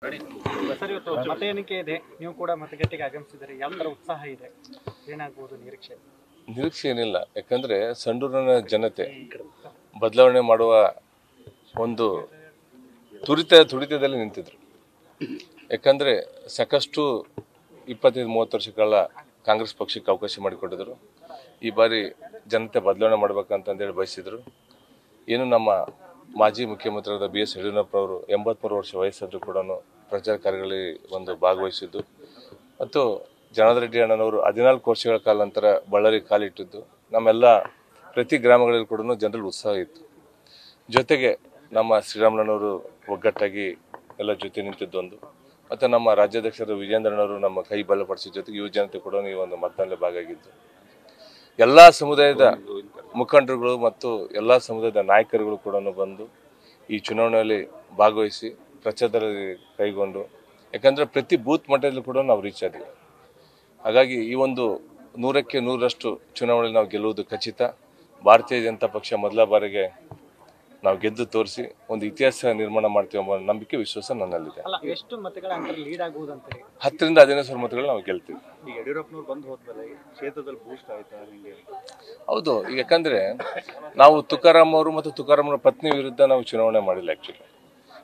Sir, ಇವತ್ತು ಮತ ಎಣಿಕೆ ಇದೆ. ನೀವು ಕೂಡ ಮತಗಟ್ಟೆಗೆ ಆಗಮಿಸಿದರೆ ಯಾವ ತರ ಉತ್ಸಾಹ ಇದೆ, ಏನಾಗಬಹುದು ನಿರೀಕ್ಷೆ? ನಿರೀಕ್ಷೆ ಏನಿಲ್ಲ. ಯಾಕಂದ್ರೆ ಸಂಡೂರಿನ ಜನತೆ ಬದಲಾವಣೆ ಮಾಡುವ ಒಂದು ತುಡಿತದಲ್ಲಿ ನಿಂತಿದ್ರು. ಯಾಕಂದ್ರೆ ಸಾಕಷ್ಟು 25-30 ವರ್ಷಗಳ ಕಾಂಗ್ರೆಸ್ ಪಕ್ಷಕ್ಕೆ ಅವಕಾಶ ಮಾಡಿಕೊಟ್ಟಿದ್ರು. ಈ ಬಾರಿ ಜನತೆ ಬದಲಾವಣೆ ಮಾಡ್ಬೇಕಂತಂದೇಳಿ ಬಯಸಿದ್ರು. ಏನು ನಮ್ಮ ಮಾಜಿ ಮುಖ್ಯಮಂತ್ರಿಯಾದ BS ಯಡಿಯೂರಪ್ಪ ಅವರು 83 ವರ್ಷ ವಯಸ್ಸಾದರೂ ಕೂಡ ಪ್ರಚಾರ ಕಾರ್ಯಗಳಲ್ಲಿ ಭಾಗವಹಿಸಿದ್ದು, ಮತ್ತು ಜನಾರ್ದನ ರೆಡ್ಡಿ ಅಣ್ಣನವರು 14 ವರ್ಷಗಳ ಕಾಲ ನಂತರ ಬಳ್ಳಾರಿ ಕಾಲಿಟ್ಟಿದ್ದು, ನಮ್ಮೆಲ್ಲ ಪ್ರತಿ ಗ್ರಾಮಗಳಲ್ಲಿ ಕೂಡ ಜನರಲ್ಲಿ ಉತ್ಸಾಹ ಇತ್ತು. ಜೊತೆಗೆ ನಮ್ಮ ಶ್ರೀರಾಮುಲುನವರು ಒಗ್ಗಟ್ಟಾಗಿ ಎಲ್ಲ ಜೊತೆ ನಿಂತಿದ್ದೊಂದು, ಮತ್ತು ನಮ್ಮ ರಾಜ್ಯಾಧ್ಯಕ್ಷರು ವಿಜೇಂದ್ರನವರು ನಮ್ಮ ಕೈ ಬಲಪಡಿಸಿದ ಜೊತೆಗೆ ಯುವ ಜನತೆ ಕೂಡ ಈ ಒಂದು ಮತದಲ್ಲಿ ಭಾಗಿಯಾಗಿದ್ದು, ಎಲ್ಲ ಸಮುದಾಯದ ಮುಖಂಡರುಗಳು ಮತ್ತು ಎಲ್ಲ ಸಮುದಾಯದ ನಾಯಕರುಗಳು ಕೂಡ ಬಂದು ಈ ಚುನಾವಣೆಯಲ್ಲಿ ಭಾಗವಹಿಸಿ ಪ್ರಚಾರದಲ್ಲಿ ಕೈಗೊಂಡು, ಯಾಕಂದರೆ ಪ್ರತಿ ಬೂತ್ ಮಟ್ಟದಲ್ಲೂ ಕೂಡ ನಾವು ರೀಚ್ ಆದ್ವಿ. ಹಾಗಾಗಿ ಈ ಒಂದು 100ಕ್ಕೆ 100ರಷ್ಟು ಚುನಾವಣೆಯಲ್ಲಿ ನಾವು ಗೆಲ್ಲುವುದು ಖಚಿತ. ಭಾರತೀಯ ಜನತಾ ಪಕ್ಷ ಮೊದಲ ಬಾರಿಗೆ ನಾವು ಗೆದ್ದು ತೋರಿಸಿ ಒಂದು ಇತಿಹಾಸ ನಿರ್ಮಾಣ ಮಾಡ್ತೀವಿ ಎಂಬ ನಂಬಿಕೆ, ವಿಶ್ವಾಸ ನನ್ನಲ್ಲಿದೆ. ಅಲ್ಲ, ಎಷ್ಟು ಮತಗಳ ಅಂತರ ಲೀಡ್ ಆಗುವುದು ಅಂತಾರೆ? 10ರಿಂದ 15 ಸಾವಿರ ಮತಗಳು ನಾವು ಗೆಲ್ತೀವಿ. ಈಗ ಯಡಿಯೂರಪ್ಪನವರು ಬಂದು ಹೋದ್ಮೇಲೆ ಕ್ಷೇತ್ರದಲ್ಲಿ ಬೂಸ್ಟ್ ಆಯ್ತಾ ನಿಮಗೆ? ಹೌದು, ಯಾಕಂದ್ರೆ ನಾವು ತುಕಾರಾಮ್ ಅವರು ಮತ್ತು ತುಕಾರಾಮ್ರ ಪತ್ನಿ ವಿರುದ್ಧ ನಾವು ಚುನಾವಣೆ ಮಾಡಿಲ್ಲ. ಆ್ಯಕ್ಚುಲಿ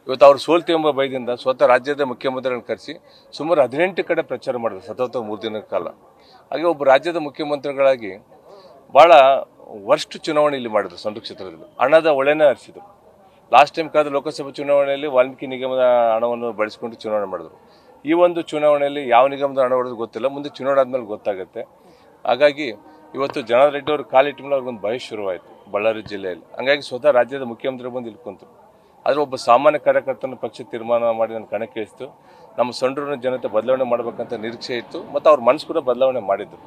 ಇವತ್ತು ಅವ್ರು ಸೋಲ್ತೀವಿ ಎಂಬ ಭಯದಿಂದ ಸ್ವತಃ ರಾಜ್ಯದ ಮುಖ್ಯಮಂತ್ರಿಗಳನ್ನು ಕರೆಸಿ ಸುಮಾರು 18 ಕಡೆ ಪ್ರಚಾರ ಮಾಡಿದ್ರು ಸತತ 3 ದಿನದ ಕಾಲ. ಹಾಗೆ ಒಬ್ಬ ರಾಜ್ಯದ ಮುಖ್ಯಮಂತ್ರಿಗಳಾಗಿ ಭಾಳ ವರ್ಸ್ಟ್ ಚುನಾವಣೆ ಇಲ್ಲಿ ಮಾಡಿದ್ರು. ಸಂಡೂರು ಕ್ಷೇತ್ರದಲ್ಲಿ ಹಣದ ಒಳೆನೇ ಹರಿಸಿದ್ರು. ಲಾಸ್ಟ್ ಟೈಮ್ ಕಳೆದ ಲೋಕಸಭಾ ಚುನಾವಣೆಯಲ್ಲಿ ವಾಲ್ಮೀಕಿ ನಿಗಮದ ಹಣವನ್ನು ಬಳಸಿಕೊಂಡು ಚುನಾವಣೆ ಮಾಡಿದ್ರು. ಈ ಒಂದು ಚುನಾವಣೆಯಲ್ಲಿ ಯಾವ ನಿಗಮದ ಹಣ ಹೊಡೆದು ಗೊತ್ತಿಲ್ಲ, ಮುಂದೆ ಚುನಾವಣೆ ಆದಮೇಲೆ ಗೊತ್ತಾಗುತ್ತೆ. ಹಾಗಾಗಿ ಇವತ್ತು ಜನಾರ್ದನ ರೆಡ್ಡಿ ಅವರು ಕಾಲಿಟ್ಟ ಮೇಲೆ ಅವ್ರಿಗೊಂದು ಭಯ ಶುರುವಾಯಿತು ಬಳ್ಳಾರಿ ಜಿಲ್ಲೆಯಲ್ಲಿ. ಹಂಗಾಗಿ ಸ್ವತಃ ರಾಜ್ಯದ ಮುಖ್ಯಮಂತ್ರಿ ಬಂದು ಇಲ್ಲಿ ಕುಂತರು. ಆದರೆ ಒಬ್ಬ ಸಾಮಾನ್ಯ ಕಾರ್ಯಕರ್ತನ ಪಕ್ಷ ತೀರ್ಮಾನ ಮಾಡಿ ನನ್ನ ಕಣಕ್ಕೆ ಇಳಿಸ್ತು. ನಮ್ಮ ಸಂಡೂರಿನ ಜನತೆ ಬದಲಾವಣೆ ಮಾಡಬೇಕಂತ ನಿರೀಕ್ಷೆ ಇತ್ತು, ಮತ್ತು ಅವ್ರ ಮನಸ್ಸು ಕೂಡ ಬದಲಾವಣೆ ಮಾಡಿದ್ರು.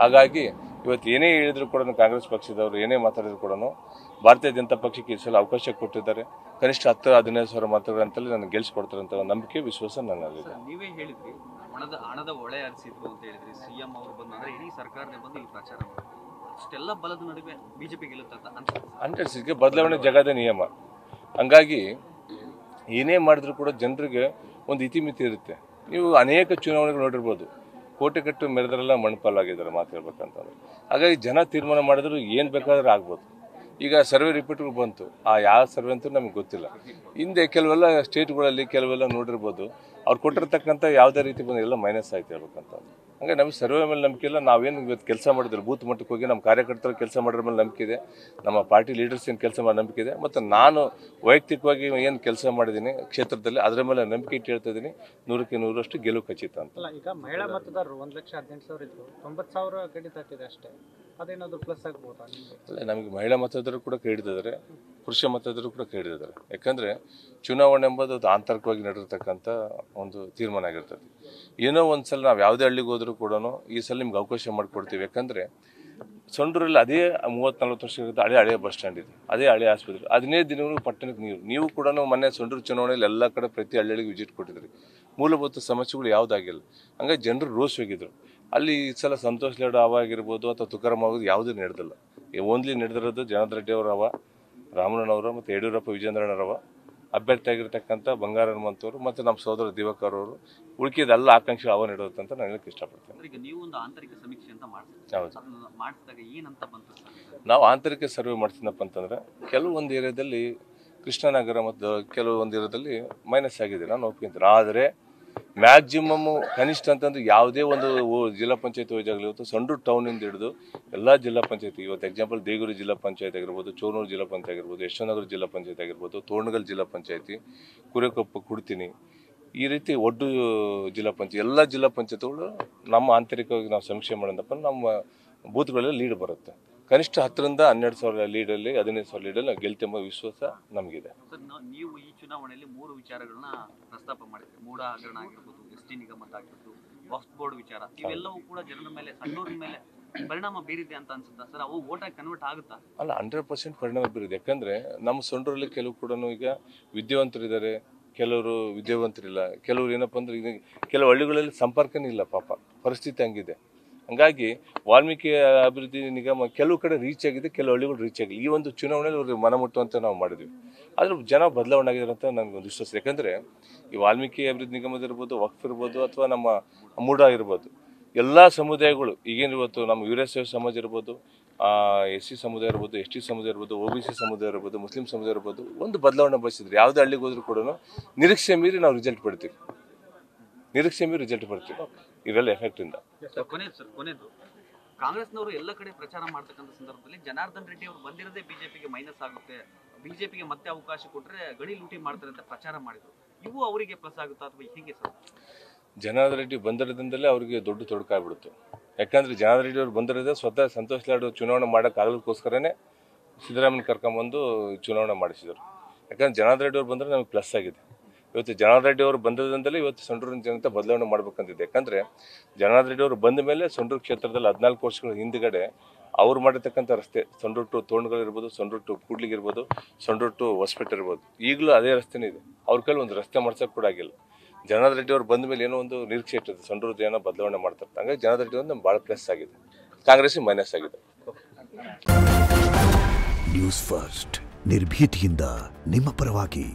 ಹಾಗಾಗಿ ಇವತ್ತು ಏನೇ ಹೇಳಿದ್ರು ಕೂಡ ಕಾಂಗ್ರೆಸ್ ಪಕ್ಷದವರು ಏನೇ ಮಾತಾಡಿದ್ರು ಕೂಡ ಭಾರತೀಯ ಜನತಾ ಪಕ್ಷಕ್ಕೆ ಈ ಸಲ ಅವಕಾಶ ಕೊಟ್ಟಿದ್ದಾರೆ. ಕನಿಷ್ಠ 10-15 ಸಾವಿರ ಮತಗಳಂತಲ್ಲಿ ನನಗೆ ಗೆಲ್ಲಿಸ್ಕೊಡ್ತಾರೆ ಅಂತ ನಂಬಿಕೆ, ವಿಶ್ವಾಸ ನನ್ನಲ್ಲಿದೆ. ನೀವೇ ಹೇಳಿದ್ರಿ ಹಣದ ಒಳೆ ಹರಿಸಿದ್ರು ಅಂತ ಹೇಳಿದ್ರಿ. CM ಅವರು ಬಂದ್ರೆ ಇಡೀ ಸರ್ಕಾರನೇ ಬಂದು ಇಲ್ಲಿ ಪ್ರಚಾರ ಮಾಡಿದ್ರು. ಅಷ್ಟೆಲ್ಲ ಬಲದ ನಡುವೆ BJP ಗೆಲ್ಲುತ್ತೆ ಅಂತ ಬದಲಾವಣೆ ಜಗದ ನಿಯಮ. ಹಂಗಾಗಿ ಏನೇ ಮಾಡಿದ್ರು ಕೂಡ ಜನರಿಗೆ ಒಂದು ಇತಿಮಿತಿ ಇರುತ್ತೆ. ನೀವು ಅನೇಕ ಚುನಾವಣೆಗಳು ನೋಡಿರ್ಬೋದು, ಕೋಟೆಕಟ್ಟು ಮೆರೆದ್ರೆಲ್ಲ ಮಣ್ಪಾಲಾಗಿದ್ದಾರೆ ಮಾತು ಹೇಳ್ಬೇಕಂತಂದ್ರೆ. ಹಾಗಾಗಿ ಜನ ತೀರ್ಮಾನ ಮಾಡಿದ್ರು ಏನು ಬೇಕಾದ್ರೂ ಆಗ್ಬೋದು. ಈಗ ಸರ್ವೆ ರಿಪೋರ್ಟ್ಗಳು ಬಂತು, ಯಾವ ಸರ್ವೆ ಅಂತೂ ನಮಗೆ ಗೊತ್ತಿಲ್ಲ. ಹಿಂದೆ ಕೆಲವೆಲ್ಲ ಸ್ಟೇಟ್ಗಳಲ್ಲಿ ಕೆಲವೆಲ್ಲ ನೋಡಿರ್ಬೋದು, ಅವ್ರು ಕೊಟ್ಟಿರ್ತಕ್ಕಂಥ ಯಾವುದೇ ರೀತಿ ಬಂದು ಎಲ್ಲ ಮೈನಸ್ ಆಯ್ತು ಹೇಳ್ಬೇಕಂತ. ಹಂಗೆ ನಮಗೆ ಸರ್ವೆ ಮೇಲೆ ನಂಬಿಕೆ ಇಲ್ಲ. ನಾವೇನು ಇವತ್ತು ಕೆಲಸ ಮಾಡಿದ್ರು ಬೂತ್ ಮಟ್ಟಕ್ಕೆ ಹೋಗಿ ನಮ್ಮ ಕಾರ್ಯಕರ್ತರು ಕೆಲಸ ಮಾಡೋದ್ರ ಮೇಲೆ ನಂಬಿಕೆ ಇದೆ, ನಮ್ಮ ಪಾರ್ಟಿ ಲೀಡರ್ಸ್ ಏನು ಕೆಲಸ ಮಾಡೋ ನಂಬಿಕೆ ಇದೆ, ಮತ್ತು ನಾನು ವೈಯಕ್ತಿಕವಾಗಿ ಏನು ಕೆಲಸ ಮಾಡಿದ್ದೀನಿ ಕ್ಷೇತ್ರದಲ್ಲಿ ಅದರ ಮೇಲೆ ನಂಬಿಕೆ ಇಟ್ಟು ಹೇಳ್ತಾ ಇದ್ದೀನಿ. 100ಕ್ಕೆ 100ರಷ್ಟು ಗೆಲುವು ಖಚಿತ ಅಂತ. ಅಲ್ಲ, ಈಗ ಮಹಿಳಾ ಮತದಾರರು 1,18,000 ಇದ್ರು, 90,000 ಕಡಿತ ಆಗ್ತಿದೆ ಅಷ್ಟೇ. ಅದೇನಾದ್ರು ಪ್ಲಸ್ ಆಗ್ಬೋದಾ? ಅಲ್ಲ, ನಮಗೆ ಮಹಿಳಾ ಮತದಾರರು ಕೂಡ ಕೇಳಿದ್ದಾರೆ, ಪುರುಷ ಮತದಾರರು ಕೂಡ ಕೇಳಿದ್ದಾರೆ. ಯಾಕಂದರೆ ಚುನಾವಣೆ ಎಂಬುದು ಅದು ಆಂತರಿಕವಾಗಿ ನಡೆದಿರ್ತಕ್ಕಂಥ ಒಂದು ತೀರ್ಮಾನ ಆಗಿರ್ತದೆ. ಏನೋ ಒಂದು ಸಲ ನಾವು ಯಾವುದೇ ಹಳ್ಳಿಗೆ ಹೋದರೂ ಕೂಡ ಈ ಸಲ ನಿಮ್ಗೆ ಅವಕಾಶ ಮಾಡಿಕೊಡ್ತೀವಿ. ಯಾಕಂದರೆ ಸಂಡೂರಲ್ಲಿ ಅದೇ 30-40 ವರ್ಷಗಳಿಂದ ಹಳೆಯ ಬಸ್ ಸ್ಟ್ಯಾಂಡ್ ಇದೆ, ಅದೇ ಹಳೆಯ ಆಸ್ಪತ್ರೆ, 15 ದಿನಗಳು ಪಟ್ಟಣಕ್ಕೆ ನೀವು ಕೂಡ ಮೊನ್ನೆ ಸಂಡೂರು ಚುನಾವಣೆಯಲ್ಲಿ ಎಲ್ಲ ಕಡೆ ಪ್ರತಿ ಹಳ್ಳಿಗೆ ವಿಸಿಟ್ ಕೊಟ್ಟಿದ್ರಿ. ಮೂಲಭೂತ ಸಮಸ್ಯೆಗಳು ಯಾವುದಾಗಿಲ್ಲ. ಹಂಗಾಗಿ ಜನರು ರೋಸ್ ಹೋಗಿದ್ರು. ಅಲ್ಲಿ ಈ ಸಲ ಸಂತೋಷ್ ಲಾಡ್ ಆಗಿರ್ಬೋದು ಅಥವಾ ತುಕಾರಾಮ್ ಆಗೋದು ಯಾವುದೂ ನಡೆದಿಲ್ಲ. ಓನ್ಲಿ ನಡೆದಿರೋದು ಜನಾರ್ದನ ರೆಡ್ಡಿ ಅವರ ರಾಮಣ್ಣನವರು ಮತ್ತು ಯಡಿಯೂರಪ್ಪ ವಿಜೇಂದ್ರಣ್ಣರವ, ಅಭ್ಯರ್ಥಿಯಾಗಿರ್ತಕ್ಕಂಥ ಬಂಗಾರ ಹನುಮಂತವರು ಮತ್ತು ನಮ್ಮ ಸೋದರ ದಿವಾಕರ್ ಅವರು. ಉಳ್ಕಿದೆಲ್ಲ ಆಕಾಂಕ್ಷೆ ನೀಡೋದು ಅಂತ ನಾನು ಹೇಳಕ್ಕೆ ಇಷ್ಟಪಡ್ತೇನೆ. ಈಗ ನೀವು ಒಂದು ಆಂತರಿಕ ಸಮೀಕ್ಷೆ ಅಂತ ಮಾಡಿಸಿದಾಗ ಏನಂತ ಬಂತು? ನಾವು ಆಂತರಿಕ ಸರ್ವೆ ಮಾಡ್ತೀನಪ್ಪ ಅಂತಂದರೆ ಕೆಲವೊಂದು ಏರಿಯಾದಲ್ಲಿ ಕೃಷ್ಣನಗರ ಮತ್ತು ಕೆಲವೊಂದು ಏರಿಯಾದಲ್ಲಿ ಮೈನಸ್ ಆಗಿದೆ, ನಾನು ಒಪ್ಕೊಂತೀನಿ. ಆದರೆ ಮ್ಯಾಕ್ಸಿಮಮ್ಮು ಕನಿಷ್ಠ ಅಂತಂದ್ರೆ ಯಾವುದೇ ಒಂದು ಜಿಲ್ಲಾ ಪಂಚಾಯತ್ ವೈಜಾಗಲಿ, ಇವತ್ತು ಸಂಡೂರು ಟೌನಿಂದ ಹಿಡಿದು ಎಲ್ಲ ಜಿಲ್ಲಾ ಪಂಚಾಯತಿ, ಇವತ್ತು ಎಕ್ಸಾಂಪಲ್ ದೇಗೂರು ಜಿಲ್ಲಾ ಪಂಚಾಯತ್ ಆಗಿರ್ಬೋದು, ಚೋನೂರು ಜಿಲ್ಲಾ ಪಂಚಾಯತ್ ಆಗಿರ್ಬೋದು, ಯಶವಂತನಗರ ಜಿಲ್ಲಾ ಪಂಚಾಯತ್ ಆಗಿರ್ಬೋದು, ತೋರಣಗಲ್ ಜಿಲ್ಲಾ ಪಂಚಾಯತಿ, ಕುರೆಕೊಪ್ಪ, ಕುಡ್ತೀನಿ, ಈ ರೀತಿ ಒಡ್ಡು ಜಿಲ್ಲಾ ಪಂಚಾಯತ್, ಎಲ್ಲ ಜಿಲ್ಲಾ ಪಂಚಾಯತ್ಗಳು ನಮ್ಮ ಆಂತರಿಕವಾಗಿ ನಾವು ಸಮೀಕ್ಷೆ ಮಾಡೋದಪ್ಪ ನಮ್ಮ ಬೂತ್ಗಳಲ್ಲಿ ಲೀಡ್ ಬರುತ್ತೆ. ಕನಿಷ್ಠ 10ರಿಂದ 12,000 ಲೀಡಲ್ಲಿ, 15,000 ಲೀಡಲ್ಲಿ ನಾವು ಗೆಲ್ತೆಂಬ ವಿಶ್ವಾಸ ನಮಗಿದೆ. ಸರ್, ನೀವು ಈ ಚುನಾವಣೆಯಲ್ಲಿ 3 ವಿಚಾರಗಳನ್ನ ಪ್ರಸ್ತಾಪ ಮಾಡಿದ್ರಿ. ಮೂಢ ಹಗರಣ ಆಗಿರ್ಬೋದು, ST ನಿಗಮದ ಆಗಿರ್ಬೋದು, ವಕ್ಫ್ ಬೋರ್ಡ್ ವಿಚಾರ, ಇವೆಲ್ಲವೂ ಕೂಡ ಜನರ ಮೇಲೆ, ಸಂಡೂರಿನ ಮೇಲೆ ಪರಿಣಾಮ ಬೀರಿದೆ ಅಂತ ಅನ್ಸುತ್ತಾ ಸರ್? ಅವು ವೋಟಾಗಿ ಕನ್ವರ್ಟ್ ಆಗುತ್ತಾ? ಅಲ್ಲ, 100% ಪರಿಣಾಮ ಬೀರಿದೆ. ಯಾಕಂದರೆ ನಮ್ಮ ಸಂಡೂರಲ್ಲಿ ಕೆಲವು ಕೂಡ ಈಗ ವಿದ್ಯಾವಂತರಿದ್ದಾರೆ, ಕೆಲವರು ವಿದ್ಯಾವಂತರಿಲ್ಲ, ಕೆಲವರು ಏನಪ್ಪ ಅಂದ್ರೆ ಈಗ ಕೆಲವು ಹಳ್ಳಿಗಳಲ್ಲಿ ಸಂಪರ್ಕನೇ ಇಲ್ಲ. ಪಾಪ ಪರಿಸ್ಥಿತಿ ಹಂಗಿದೆ. ಹಂಗಾಗಿ ವಾಲ್ಮೀಕಿ ಅಭಿವೃದ್ಧಿ ನಿಗಮ ಕೆಲವು ಕಡೆ ರೀಚ್ ಆಗಿದೆ, ಕೆಲವು ಹಳ್ಳಿಗಳು ರೀಚ್ ಆಗಿಲ್ಲ. ಈ ಒಂದು ಚುನಾವಣೆಯಲ್ಲಿ ಅವ್ರಿಗೆ ಮನಮುಟ್ಟುವಂತ ನಾವು ಮಾಡಿದ್ವಿ. ಆದ್ರೆ ಜನ ಬದಲಾವಣೆ ಆಗಿದ್ದಾರೆ ಅಂತ ನನಗೆ ಒಂದು ವಿಶ್ವಾಸ. ಯಾಕಂದ್ರೆ ಈ ವಾಲ್ಮೀಕಿ ಅಭಿವೃದ್ಧಿ ನಿಗಮದ ಇರ್ಬೋದು, ವಕ್ಫ್ ಇರ್ಬೋದು, ಅಥವಾ ನಮ್ಮ ಮೂಡ ಇರ್ಬೋದು, ಎಲ್ಲ ಸಮುದಾಯಗಳು ಈಗೇನು ಇವತ್ತು ನಮ್ಮ ವೀರಶೈವ ಸಮಾಜ ಇರ್ಬೋದು, SC ಸಮುದಾಯ ಇರ್ಬೋದು, ST ಸಮುದಾಯ ಇರ್ಬೋದು, OBC ಸಮುದಾಯ ಇರ್ಬೋದು, ಮುಸ್ಲಿಂ ಸಮುದಾಯ ಇರ್ಬೋದು, ಒಂದು ಬದಲಾವಣೆ ಬಯಸಿದ್ರು. ಯಾವುದೇ ಹಳ್ಳಿಗೆ ಹೋದ್ರೂ ಕೂಡ ನಿರೀಕ್ಷೆ ಮೀರಿ ನಾವು ರಿಸಲ್ಟ್ ಪಡ್ತೀವಿ, ನಿರೀಕ್ಷೆ ಮೀರಿ ರಿಸಲ್ಟ್ ಪಡ್ತೀವಿ ಇವೆಲ್ಲ ಎಫೆಕ್ಟ್ ಇಂದ. ಕೊನೆದು ಕಾಂಗ್ರೆಸ್ನವರು ಎಲ್ಲ ಕಡೆ ಪ್ರಚಾರ ಮಾಡ್ತಕ್ಕಂಥ ಸಂದರ್ಭದಲ್ಲಿ ಜನಾರ್ದನ್ ರೆಡ್ಡಿ ಅವರು ಬಂದಿರೋದೇ ಬಿಜೆಪಿಗೆ ಮೈನಸ್ ಆಗುತ್ತೆ, ಬಿಜೆಪಿಗೆ ಮತ್ತೆ ಅವಕಾಶ ಕೊಟ್ಟರೆ ಗಡಿ ಲೂಟಿ ಮಾಡ್ತಾರೆ ಅಂತ ಪ್ರಚಾರ ಮಾಡಿದ್ರು. ಇವು ಅವರಿಗೆ ಪ್ಲಸ್ ಆಗುತ್ತಾ ಅಥವಾ ಹೇಗೆ ಸರ್? ಜನಾರ್ದನ್ ರೆಡ್ಡಿ ಬಂದಿರೋದ್ರಿಂದಲೇ ಅವರಿಗೆ ದೊಡ್ಡ ತೊಡಕಾಗ್ಬಿಡ್ತು. ಯಾಕಂದ್ರೆ ಜನಾರ್ದನ್ ರೆಡ್ಡಿ ಅವ್ರು ಬಂದಿರೋದೇ ಸ್ವತಃ ಸಂತೋಷ್ ಲಾಡ್ ಚುನಾವಣೆ ಮಾಡೋಕ್ಕಾಗಲಿಕ್ಕೋಸ್ಕರನೇ ಸಿದ್ದರಾಮಯ್ಯ ಕರ್ಕೊಂಬಂದು ಚುನಾವಣೆ ಮಾಡಿಸಿದರು. ಯಾಕಂದ್ರೆ ಜನಾರ್ದನ್ ರೆಡ್ಡಿ ಅವ್ರು ಬಂದರೆ ನಮಗೆ ಪ್ಲಸ್ ಆಗಿದೆ. ಇವತ್ತು ಜನಾರ್ದನ್ ರೆಡ್ಡಿ ಅವರು ಬಂದಿರೋದ್ರಿಂದಲೇ ಇವತ್ತು ಸಂಡೂರಿನ ಜನತೆ ಬದಲಾವಣೆ ಮಾಡ್ಬೇಕಂತಿದೆ. ಯಾಕಂದ್ರೆ ಜನಾರ್ದನ್ ರೆಡ್ಡಿ ಅವರು ಬಂದ ಮೇಲೆ ಸಂಡೂರು ಕ್ಷೇತ್ರದಲ್ಲಿ 14 ವರ್ಷಗಳ ಹಿಂದ್ಗಡೆ ಅವ್ರು ಮಾಡಿರ್ತಕ್ಕಂಥ ರಸ್ತೆ ಸಂಡೂರು ಟು ತೋರಣಗಳಿರ್ಬೋದು, ಸಂಡೂರು ಟು ಕೂಡ್ಲಿಗೆ ಇರ್ಬೋದು, ಸಂಡೂರು ಟು ಹೊಸಪೇಟೆ ಇರ್ಬೋದು, ಈಗಲೂ ಅದೇ ರಸ್ತೆನೇ ಇದೆ. ಅವ್ರ ಕೈಲಿ ಒಂದು ರಸ್ತೆ ಮಾಡ್ಸೋಕೆ ಕೂಡ ಆಗಿಲ್ಲ. ಜನಾರ್ದನ್ ರೆಡ್ಡಿ ಅವರು ಬಂದ ಮೇಲೆ ಏನೋ ಒಂದು ನಿರೀಕ್ಷೆ ಇರ್ತದೆ, ಸಂಡೂರು ಜನ ಬದಲಾವಣೆ ಮಾಡ್ತಾರೆ. ಹಂಗಾಗಿ ಜನಾರ್ದನ್ ರೆಡ್ಡಿ ಒಂದು ನಮ್ಗೆ ಭಾಳ ಪ್ಲಸ್ ಆಗಿದೆ, ಕಾಂಗ್ರೆಸ್ಸಿಗೆ ಮೈನಸ್ ಆಗಿದೆ. ನ್ಯೂಸ್ ಫಸ್ಟ್ ನಿರ್ಭೀತಿಯಿಂದ ನಿಮ್ಮ ಪರವಾಗಿ.